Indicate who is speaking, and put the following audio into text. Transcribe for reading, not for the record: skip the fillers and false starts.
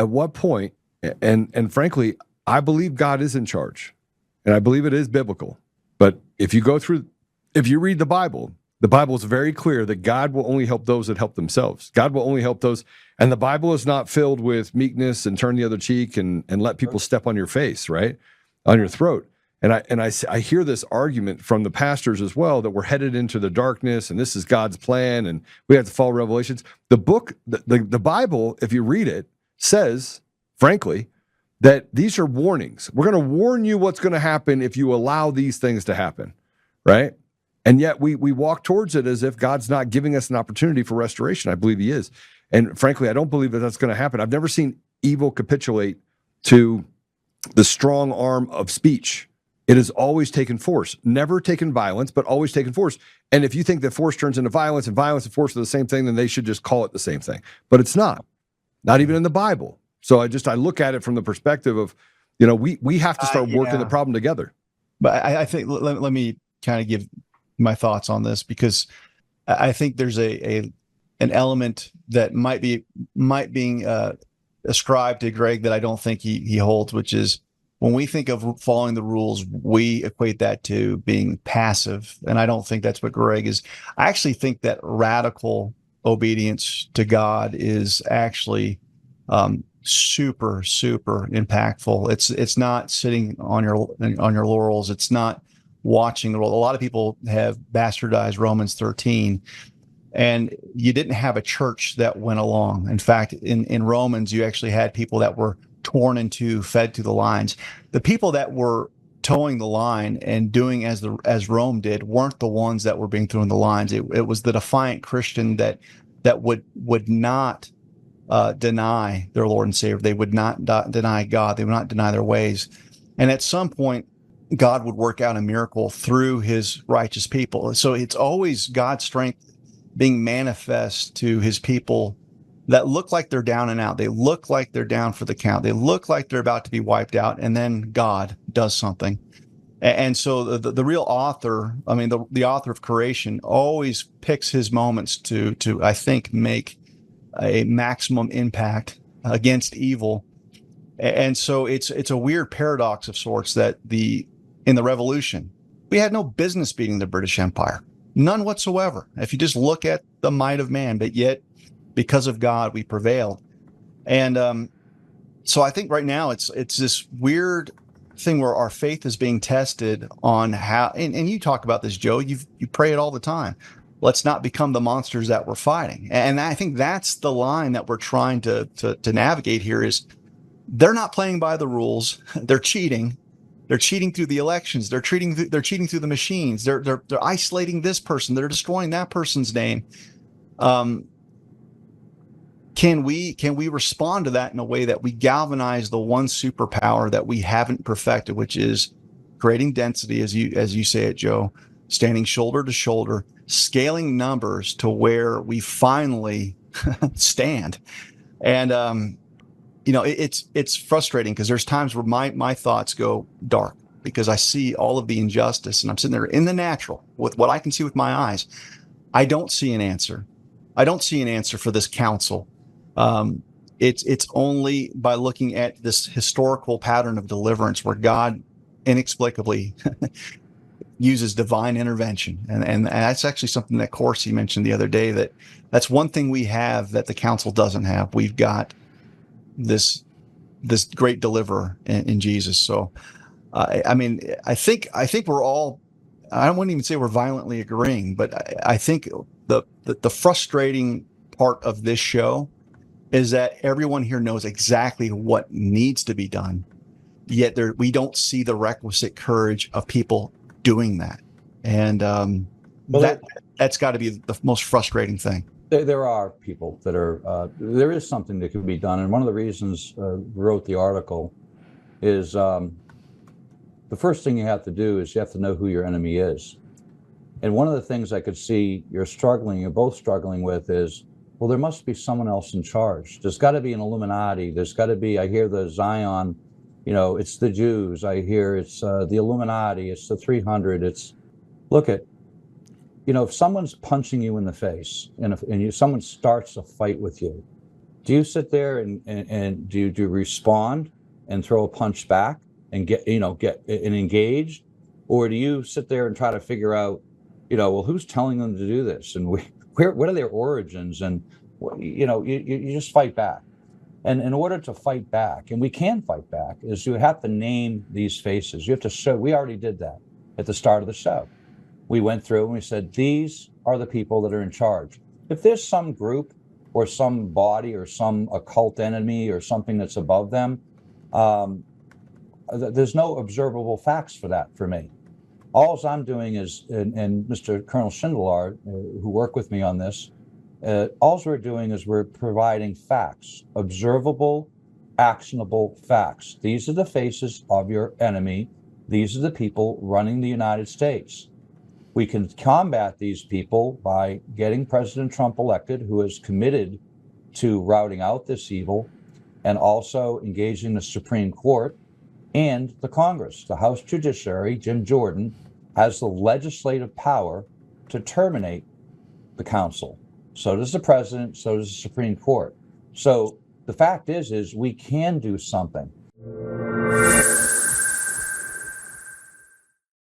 Speaker 1: at what point, and frankly, I believe God is in charge, and I believe it is biblical. But if you read the Bible is very clear that God will only help those that help themselves. God will only help those, and the Bible is not filled with meekness and turn the other cheek and let people step on your face, right, on your throat. And I hear this argument from the pastors as well that we're headed into the darkness and this is God's plan and we have to follow Revelations. The book, the Bible, if you read it, says, frankly, that these are warnings. We're going to warn you what's going to happen if you allow these things to happen, right? And yet we walk towards it as if God's not giving us an opportunity for restoration. I believe he is. And frankly, I don't believe that that's going to happen. I've never seen evil capitulate to the strong arm of speech. It has always taken force, never taken violence, but always taken force. And if you think that force turns into violence and violence and force are the same thing, then they should just call it the same thing. But it's not even in the Bible. So I look at it from the perspective of, we have to start working the problem together.
Speaker 2: But I think, let me kind of give my thoughts on this, because I think there's an element that might be ascribed to Greg that I don't think he holds, which is when we think of following the rules, we equate that to being passive. And I don't think that's what Greg is. I actually think that radical obedience to God is actually super, super impactful. It's not sitting on your laurels. It's not watching the world. A lot of people have bastardized Romans 13, and you didn't have a church that went along. In fact, in Romans, you actually had people that were torn in two, fed to the lions. The people that were towing the line and doing as Rome did weren't the ones that were being thrown the lines. It was the defiant Christian that would not deny their Lord and Savior. They would not deny God. They would not deny their ways. And at some point, God would work out a miracle through his righteous people. So it's always God's strength being manifest to his people that look like they're down and out. They look like they're down for the count. They look like they're about to be wiped out. And then God does something. And so the real author, the author of creation always picks his moments to I think, make a maximum impact against evil. And so it's a weird paradox of sorts that in the Revolution, we had no business beating the British Empire, none whatsoever. If you just look at the might of man, but yet because of God, we prevailed. And so I think right now it's this weird thing where our faith is being tested on how, and you talk about this, Joe, you pray it all the time. Let's not become the monsters that we're fighting. And I think that's the line that we're trying to navigate here is they're not playing by the rules. They're cheating. They're cheating through the elections. They're cheating through the machines. They're isolating this person. They're destroying that person's name. Can we respond to that in a way that we galvanize the one superpower that we haven't perfected, which is creating density, as you say it, Joe, standing shoulder to shoulder, scaling numbers to where we finally stand. And it's frustrating because there's times where my thoughts go dark because I see all of the injustice and I'm sitting there in the natural with what I can see with my eyes. I don't see an answer. I don't see an answer for this council. It's only by looking at this historical pattern of deliverance where God inexplicably uses divine intervention. And that's actually something that Corsi mentioned the other day, that's one thing we have that the council doesn't have. We've got this great deliverer in Jesus. So, I think we're all, I wouldn't even say we're violently agreeing, but I think the frustrating part of this show is that everyone here knows exactly what needs to be done, yet we don't see the requisite courage of people doing that. And that's got to be the most frustrating thing.
Speaker 3: There are people that are, there is something that can be done. And one of the reasons wrote the article is the first thing you have to do is you have to know who your enemy is. And one of the things I could see you're both struggling with is, well, there must be someone else in charge. There's got to be an Illuminati. There's got to be, I hear the Zion, it's the Jews. I hear it's the Illuminati. It's the 300. If someone's punching you in the face and someone starts a fight with you, Do you sit there and do you respond and throw a punch back and get engaged, or do you sit there and try to figure out, well, who's telling them to do this, and what are their origins, and you just fight back. And in order to fight back, and we can fight back, is you have to name these faces. You have to show. We already did that at the start of the show. We went through and we said, these are the people that are in charge. If there's some group or some body or some occult enemy or something that's above them, there's no observable facts for that for me. All I'm doing is, and Mr. Colonel Schindler, who worked with me on this, all we're doing is we're providing facts, observable, actionable facts. These are the faces of your enemy. These are the people running the United States. We can combat these people by getting President Trump elected, who is committed to routing out this evil, and also engaging the Supreme Court and the Congress. The House Judiciary, Jim Jordan, has the legislative power to terminate the council. So does the president, so does the Supreme Court. So the fact is we can do something.